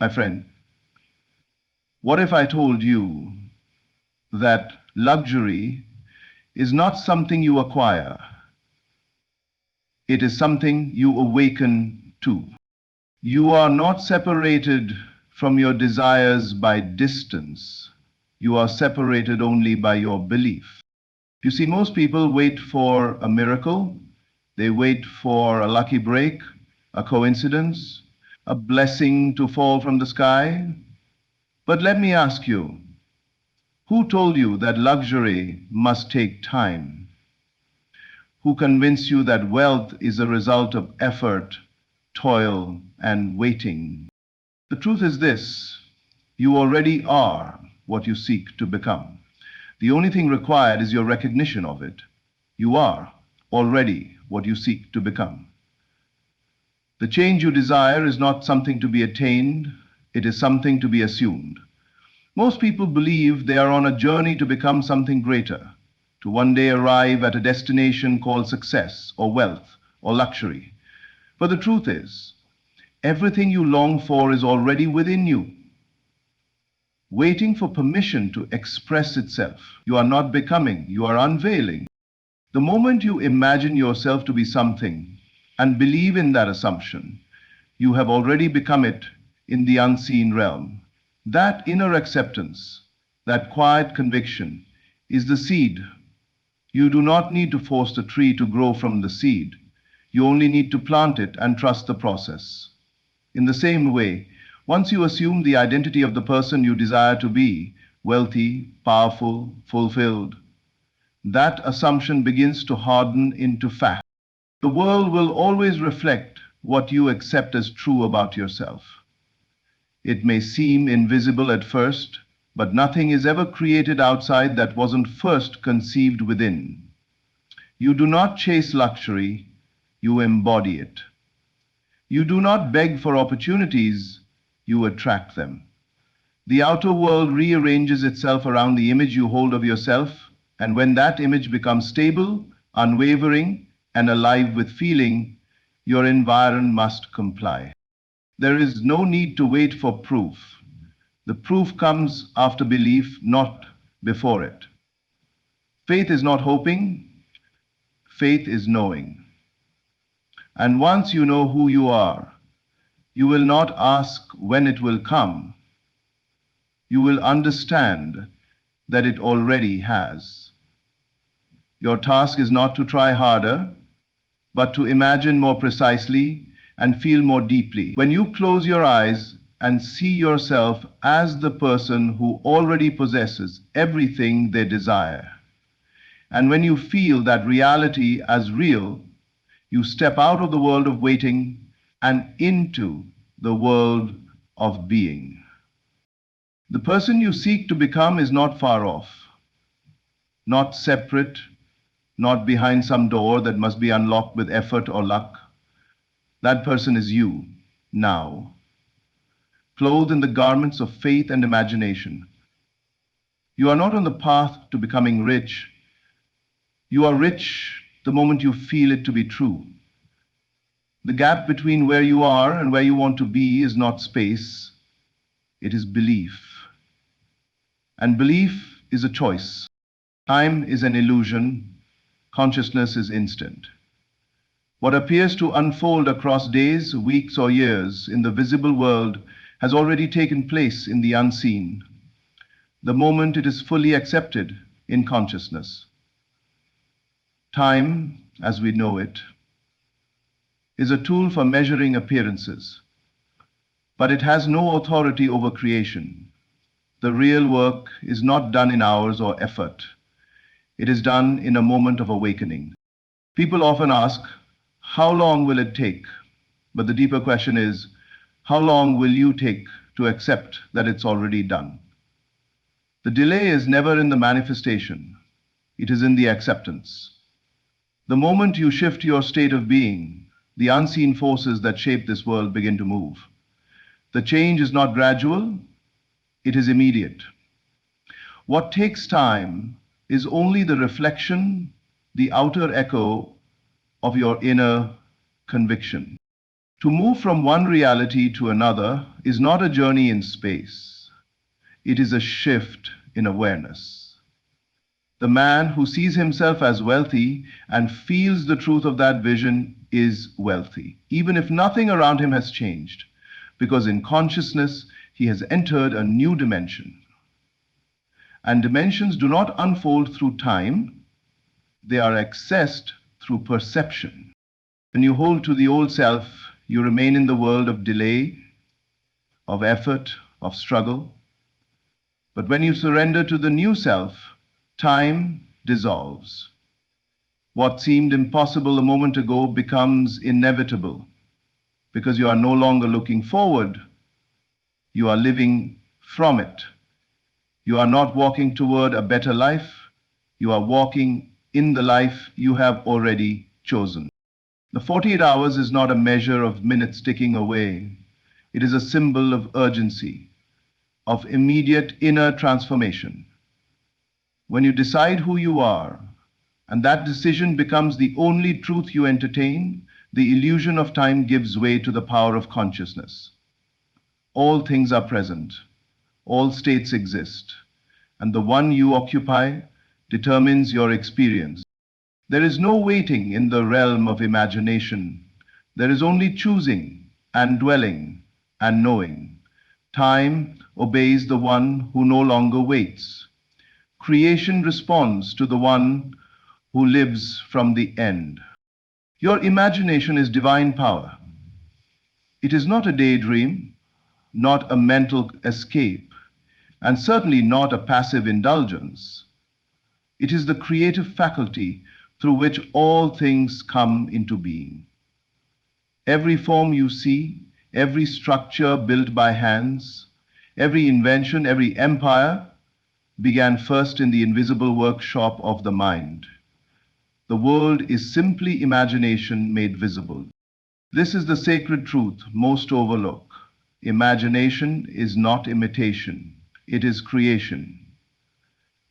My friend, what if I told you that luxury is not something you acquire, it is something you awaken to? You are not separated from your desires by distance. You are separated only by your belief. You see, most people wait for a miracle. They wait for a lucky break, a coincidence, a blessing to fall from the sky. But let me ask you, who told you that luxury must take time? Who convinced you that wealth is a result of effort, toil, and waiting? The truth is this: you already are what you seek to become. The only thing required is your recognition of it. You are already what you seek to become. The change you desire is not something to be attained, it is something to be assumed. Most people believe they are on a journey to become something greater, to one day arrive at a destination called success or wealth or luxury. But the truth is, everything you long for is already within you, waiting for permission to express itself. You are not becoming, you are unveiling. The moment you imagine yourself to be something and believe in that assumption, you have already become it in the unseen realm. That inner acceptance, that quiet conviction, is the seed. You do not need to force the tree to grow from the seed. You only need to plant it and trust the process. In the same way, once you assume the identity of the person you desire to be, wealthy, powerful, fulfilled, that assumption begins to harden into fact. The world will always reflect what you accept as true about yourself. It may seem invisible at first, but nothing is ever created outside that wasn't first conceived within. You do not chase luxury, you embody it. You do not beg for opportunities, you attract them. The outer world rearranges itself around the image you hold of yourself, and when that image becomes stable, unwavering, and alive with feeling, your environment must comply. There is no need to wait for proof. The proof comes after belief, not before it. Faith is not hoping, faith is knowing. And once you know who you are, you will not ask when it will come. You will understand that it already has. Your task is not to try harder, but to imagine more precisely and feel more deeply. When you close your eyes and see yourself as the person who already possesses everything they desire, and when you feel that reality as real, you step out of the world of waiting and into the world of being. The person you seek to become is not far off, not separate, not behind some door that must be unlocked with effort or luck. That person is you, now, clothed in the garments of faith and imagination. You are not on the path to becoming rich. You are rich the moment you feel it to be true. The gap between where you are and where you want to be is not space, it is belief. And belief is a choice. Time is an illusion, consciousness is instant. What appears to unfold across days, weeks, or years in the visible world has already taken place in the unseen, the moment it is fully accepted in consciousness. Time, as we know it, is a tool for measuring appearances, but it has no authority over creation. The real work is not done in hours or effort. It is done in a moment of awakening. People often ask, how long will it take? But the deeper question is, how long will you take to accept that it's already done? The delay is never in the manifestation. It is in the acceptance. The moment you shift your state of being, the unseen forces that shape this world begin to move. The change is not gradual, it is immediate. What takes time is only the reflection, the outer echo of your inner conviction. To move from one reality to another is not a journey in space. It is a shift in awareness. The man who sees himself as wealthy and feels the truth of that vision is wealthy, even if nothing around him has changed, because in consciousness he has entered a new dimension. And dimensions do not unfold through time, they are accessed through perception. When you hold to the old self, you remain in the world of delay, of effort, of struggle. But when you surrender to the new self, time dissolves. What seemed impossible a moment ago becomes inevitable because you are no longer looking forward, you are living from it. You are not walking toward a better life, you are walking in the life you have already chosen. The 48 hours is not a measure of minutes ticking away. It is a symbol of urgency, of immediate inner transformation. When you decide who you are, and that decision becomes the only truth you entertain, the illusion of time gives way to the power of consciousness. All things are present, all states exist, and the one you occupy determines your experience. There is no waiting in the realm of imagination. There is only choosing and dwelling and knowing. Time obeys the one who no longer waits. Creation responds to the one who lives from the end. Your imagination is divine power. It is not a daydream, not a mental escape, and certainly not a passive indulgence. It is the creative faculty through which all things come into being. Every form you see, every structure built by hands, every invention, every empire began first in the invisible workshop of the mind. The world is simply imagination made visible. This is the sacred truth most overlook. Imagination is not imitation, it is creation.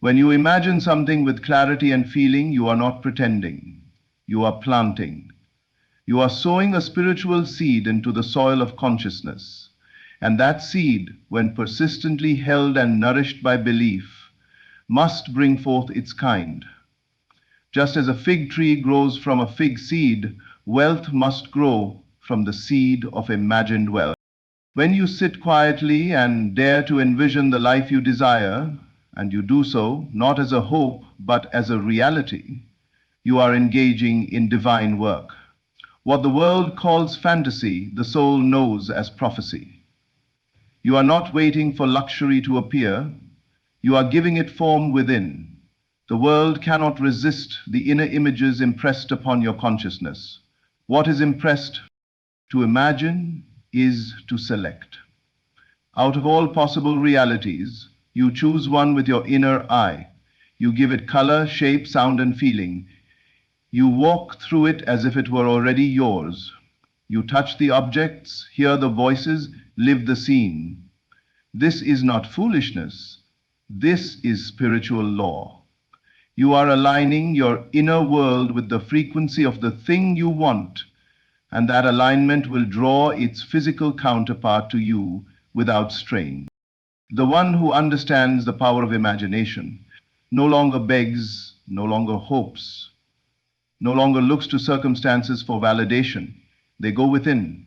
When you imagine something with clarity and feeling, you are not pretending. You are planting. You are sowing a spiritual seed into the soil of consciousness. And that seed, when persistently held and nourished by belief, must bring forth its kind. Just as a fig tree grows from a fig seed, wealth must grow from the seed of imagined wealth. When you sit quietly and dare to envision the life you desire, and you do so not as a hope but as a reality, you are engaging in divine work. What the world calls fantasy, the soul knows as prophecy. You are not waiting for luxury to appear, you are giving it form within. The world cannot resist the inner images impressed upon your consciousness. What is impressed? To imagine is to select. Out of all possible realities, you choose one with your inner eye. You give it color, shape, sound, and feeling. You walk through it as if it were already yours. You touch the objects, hear the voices, live the scene. This is not foolishness. This is spiritual law. You are aligning your inner world with the frequency of the thing you want, and that alignment will draw its physical counterpart to you without strain. The one who understands the power of imagination no longer begs, no longer hopes, no longer looks to circumstances for validation. They go within.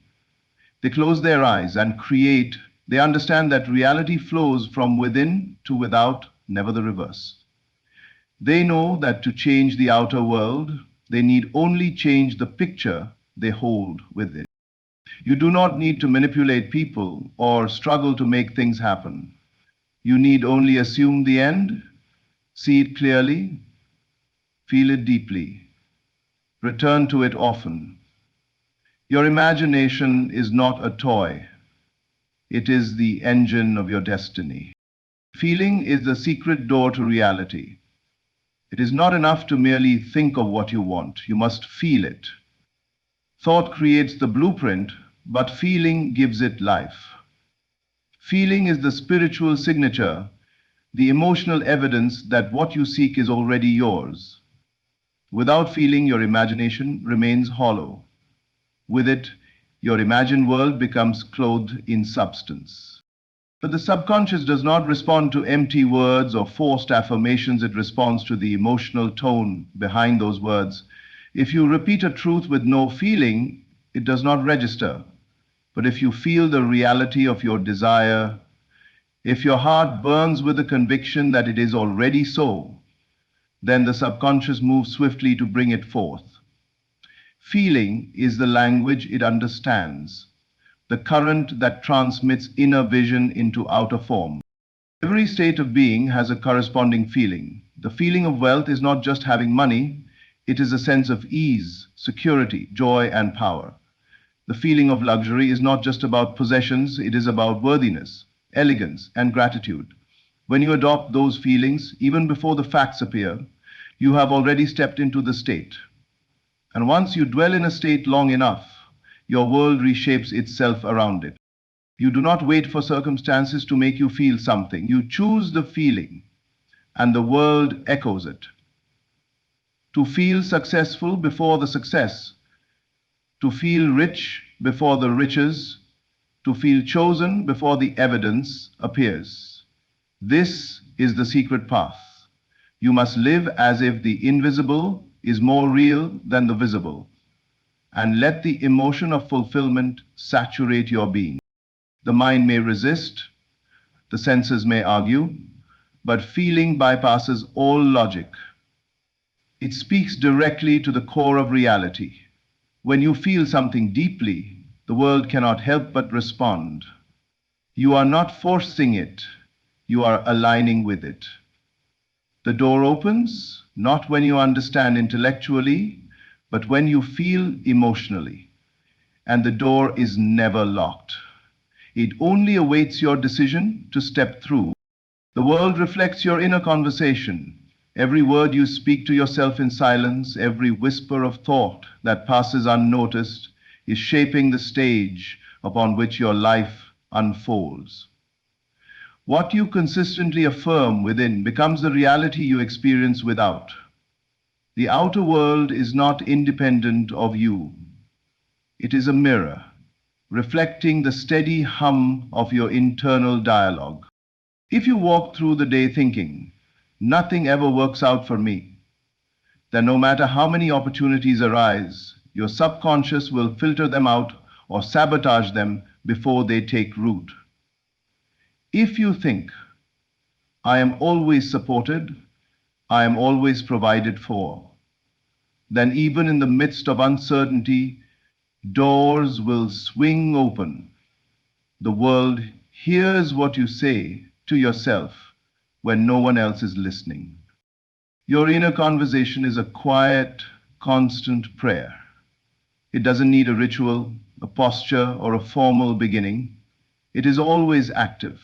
They close their eyes and create. They understand that reality flows from within to without, never the reverse. They know that to change the outer world, they need only change the picture they hold within. You do not need to manipulate people or struggle to make things happen. You need only assume the end, see it clearly, feel it deeply, return to it often. Your imagination is not a toy. It is the engine of your destiny. Feeling is the secret door to reality. It is not enough to merely think of what you want. You must feel it. Thought creates the blueprint, but feeling gives it life. Feeling is the spiritual signature, the emotional evidence that what you seek is already yours. Without feeling, your imagination remains hollow. With it, Your imagined world becomes clothed in substance. But the subconscious does not respond to empty words or forced affirmations, it responds to the emotional tone behind those words. If you repeat a truth with no feeling, it does not register. But if you feel the reality of your desire, if your heart burns with the conviction that it is already so, then the subconscious moves swiftly to bring it forth. Feeling is the language it understands, the current that transmits inner vision into outer form. Every state of being has a corresponding feeling. The feeling of wealth is not just having money, it is a sense of ease, security, joy, and power. The feeling of luxury is not just about possessions, it is about worthiness, elegance, and gratitude. When you adopt those feelings, even before the facts appear, you have already stepped into the state. And once you dwell in a state long enough, your world reshapes itself around it. You do not wait for circumstances to make you feel something. You choose the feeling, and the world echoes it. To feel successful before the success, to feel rich before the riches, to feel chosen before the evidence appears. This is the secret path. You must live as if the invisible is more real than the visible, and let the emotion of fulfillment saturate your being. The mind may resist, the senses may argue, but feeling bypasses all logic. It speaks directly to the core of reality. When you feel something deeply, the world cannot help but respond. You are not forcing it, you are aligning with it. The door opens, not when you understand intellectually, but when you feel emotionally. And the door is never locked. It only awaits your decision to step through. The world reflects your inner conversation. Every word you speak to yourself in silence, every whisper of thought that passes unnoticed, is shaping the stage upon which your life unfolds. What you consistently affirm within becomes the reality you experience without. The outer world is not independent of you. It is a mirror, reflecting the steady hum of your internal dialogue. If you walk through the day thinking, "Nothing ever works out for me," then no matter how many opportunities arise, your subconscious will filter them out or sabotage them before they take root. If you think, "I am always supported, I am always provided for," then even in the midst of uncertainty, doors will swing open. The world hears what you say to yourself when no one else is listening. Your inner conversation is a quiet, constant prayer. It doesn't need a ritual, a posture, or a formal beginning. It is always active.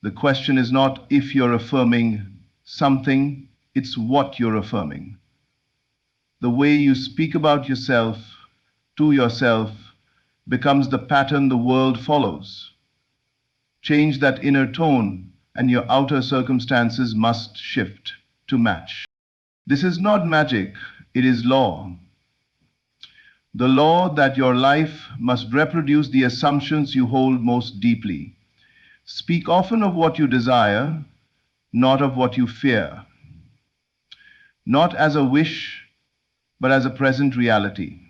The question is not if you're affirming something, it's what you're affirming. The way you speak about yourself, to yourself, becomes the pattern the world follows. Change that inner tone, and your outer circumstances must shift to match. This is not magic, it is law. The law that your life must reproduce the assumptions you hold most deeply. Speak often of what you desire, not of what you fear. Not as a wish, but as a present reality.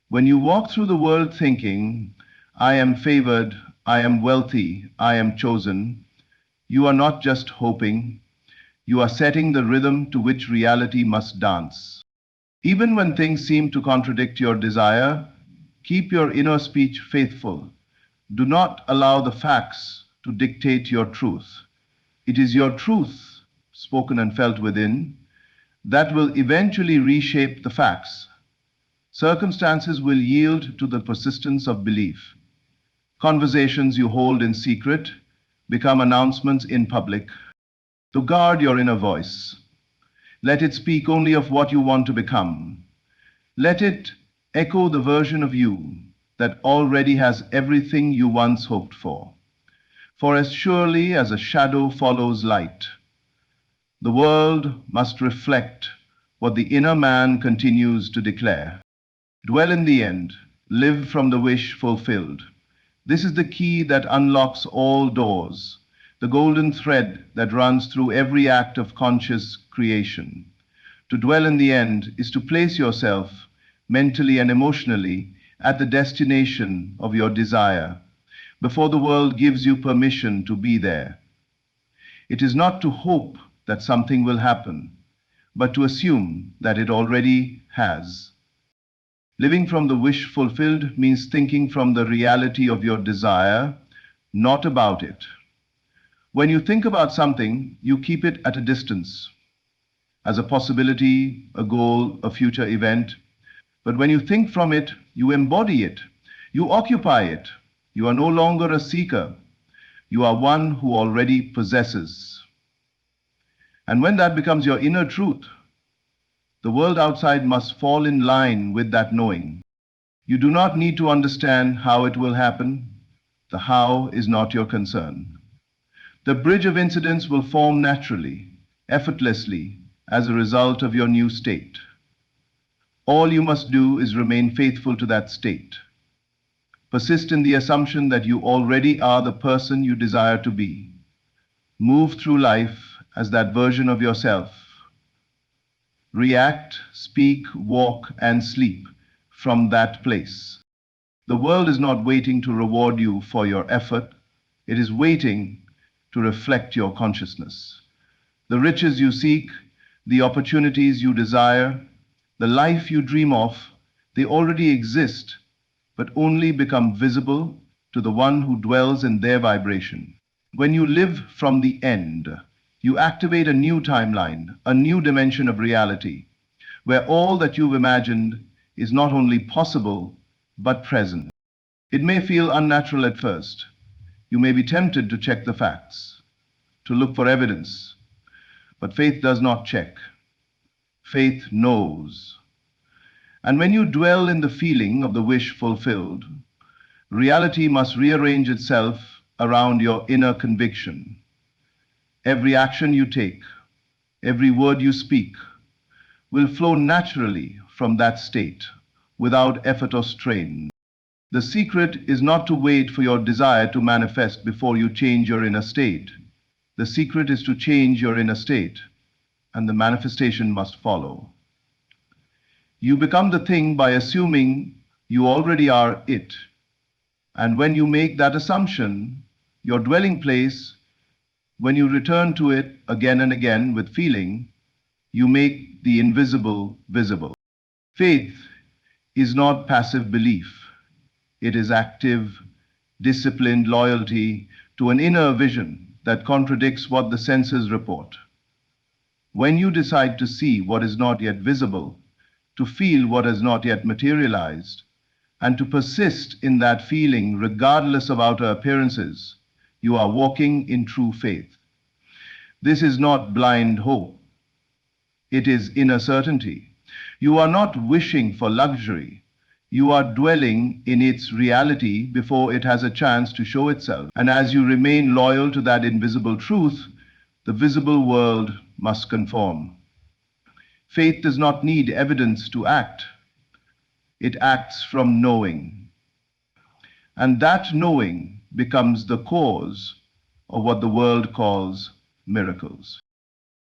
When you walk through the world thinking, "I am favored, I am wealthy, I am chosen," you are not just hoping, you are setting the rhythm to which reality must dance. Even when things seem to contradict your desire, keep your inner speech faithful. Do not allow the facts to dictate your truth. It is your truth, spoken and felt within, that will eventually reshape the facts. Circumstances will yield to the persistence of belief. Conversations you hold in secret become announcements in public. To guard your inner voice, let it speak only of what you want to become. Let it echo the version of you that already has everything you once hoped for. For as surely as a shadow follows light, the world must reflect what the inner man continues to declare. Dwell in the end, Live from the wish fulfilled. This is the key that unlocks all doors, the golden thread that runs through every act of conscious creation. To dwell in the end is to place yourself, mentally and emotionally, at the destination of your desire, before the world gives you permission to be there. It is not to hope that something will happen, but to assume that it already has. Living from the wish fulfilled means thinking from the reality of your desire, not about it. When you think about something, you keep it at a distance, as a possibility, a goal, a future event. But when you think from it, you embody it, you occupy it. You are no longer a seeker, you are one who already possesses. And when that becomes your inner truth, the world outside must fall in line with that knowing. You do not need to understand how it will happen. The how is not your concern. The bridge of incidents will form naturally, effortlessly, as a result of your new state. All you must do is remain faithful to that state. Persist in the assumption that you already are the person you desire to be. Move through life as that version of yourself. React, speak, walk, and sleep from that place. The world is not waiting to reward you for your effort. It is waiting to reflect your consciousness. The riches you seek, the opportunities you desire, the life you dream of, they already exist, but only become visible to the one who dwells in their vibration. When you live from the end, you activate a new timeline, a new dimension of reality, where all that you've imagined is not only possible, but present. It may feel unnatural at first. You may be tempted to check the facts, to look for evidence. But faith does not check. Faith knows. And when you dwell in the feeling of the wish fulfilled, reality must rearrange itself around your inner conviction. Every action you take, every word you speak, will flow naturally from that state, without effort or strain. The secret is not to wait for your desire to manifest before you change your inner state. The secret is to change your inner state, and the manifestation must follow. You become the thing by assuming you already are it. And when you make that assumption, your dwelling place, when you return to it again and again with feeling, you make the invisible visible. Faith is not passive belief. It is active, disciplined loyalty to an inner vision that contradicts what the senses report. When you decide to see what is not yet visible, to feel what has not yet materialized, and to persist in that feeling regardless of outer appearances, you are walking in true faith. This is not blind hope. It is inner certainty. You are not wishing for luxury. You are dwelling in its reality before it has a chance to show itself. And as you remain loyal to that invisible truth, the visible world must conform. Faith does not need evidence to act. It acts from knowing. And that knowing becomes the cause of what the world calls miracles.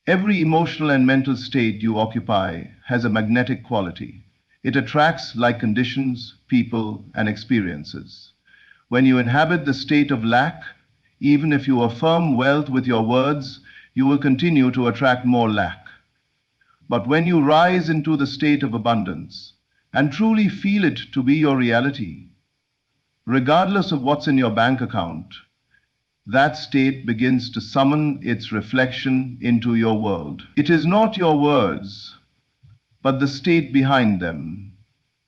Every emotional and mental state you occupy has a magnetic quality. It attracts like conditions, people, and experiences. When you inhabit the state of lack, even if you affirm wealth with your words, you will continue to attract more lack. But when you rise into the state of abundance and truly feel it to be your reality, regardless of what's in your bank account, that state begins to summon its reflection into your world. It is not your words, but the state behind them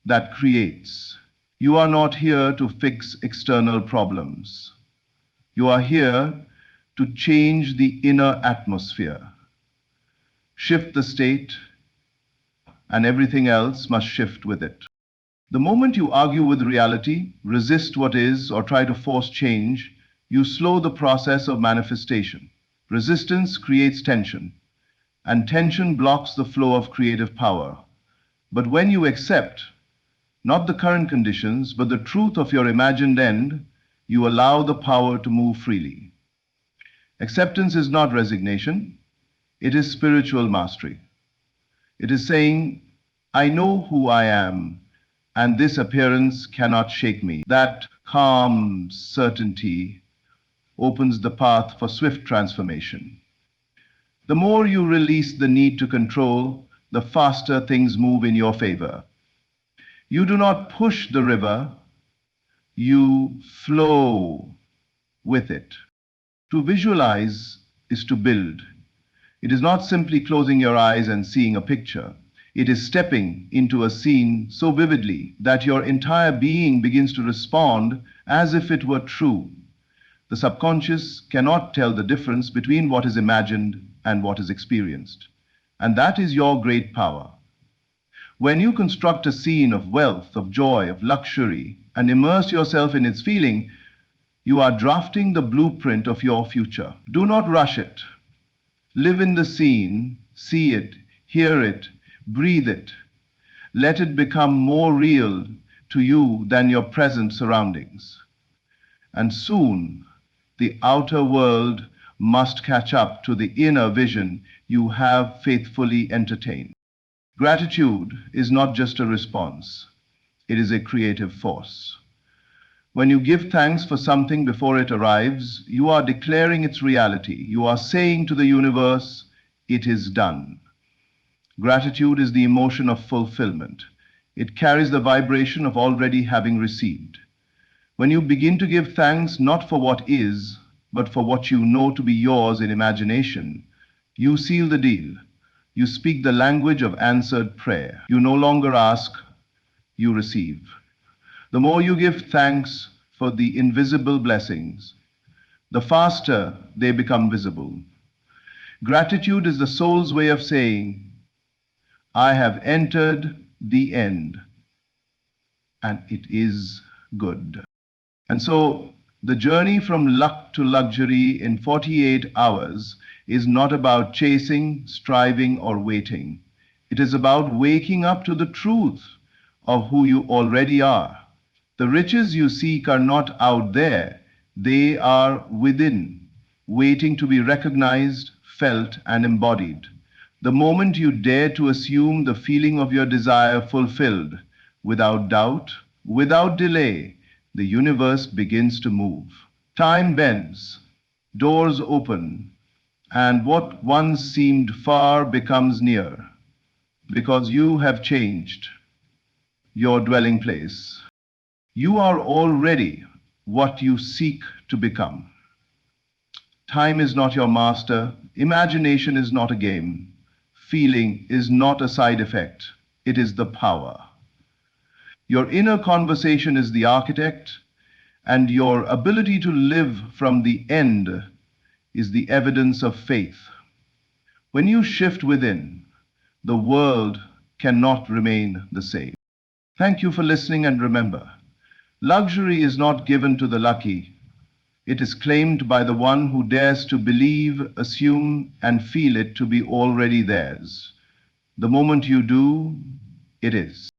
that creates. You are not here to fix external problems. You are here to change the inner atmosphere. Shift the state, and everything else must shift with it. The moment you argue with reality, resist what is, or try to force change, you slow the process of manifestation. Resistance creates tension, and tension blocks the flow of creative power. But when you accept, not the current conditions, but the truth of your imagined end, you allow the power to move freely. Acceptance is not resignation, it is spiritual mastery. It is saying, I know who I am, and this appearance cannot shake me. That calm certainty opens the path for swift transformation. The more you release the need to control, the faster things move in your favor. You do not push the river, you flow with it. To visualize is to build. It is not simply closing your eyes and seeing a picture. It is stepping into a scene so vividly that your entire being begins to respond as if it were true. The subconscious cannot tell the difference between what is imagined and what is experienced. And that is your great power. When you construct a scene of wealth, of joy, of luxury, and immerse yourself in its feeling, you are drafting the blueprint of your future. Do not rush it. Live in the scene, see it, hear it, breathe it. Let it become more real to you than your present surroundings. And soon, the outer world must catch up to the inner vision you have faithfully entertained. Gratitude is not just a response, it is a creative force. When you give thanks for something before it arrives, you are declaring its reality. You are saying to the universe, it is done. Gratitude is the emotion of fulfillment. It carries the vibration of already having received. When you begin to give thanks not for what is, but for what you know to be yours in imagination, you seal the deal. You speak the language of answered prayer. You no longer ask, you receive. The more you give thanks for the invisible blessings, the faster they become visible. Gratitude is the soul's way of saying, I have entered the end, and it is good. And so, the journey from luck to luxury in 48 hours is not about chasing, striving, or waiting. It is about waking up to the truth of who you already are. The riches you seek are not out there, they are within, waiting to be recognized, felt, and embodied. The moment you dare to assume the feeling of your desire fulfilled, without doubt, without delay, the universe begins to move. Time bends, doors open, and what once seemed far becomes near, because you have changed your dwelling place. You are already what you seek to become. Time is not your master, imagination is not a game, feeling is not a side effect, it is the power. Your inner conversation is the architect, and your ability to live from the end is the evidence of faith. When you shift within, the world cannot remain the same. Thank you for listening, and remember, luxury is not given to the lucky. It is claimed by the one who dares to believe, assume, and feel it to be already theirs. The moment you do, it is.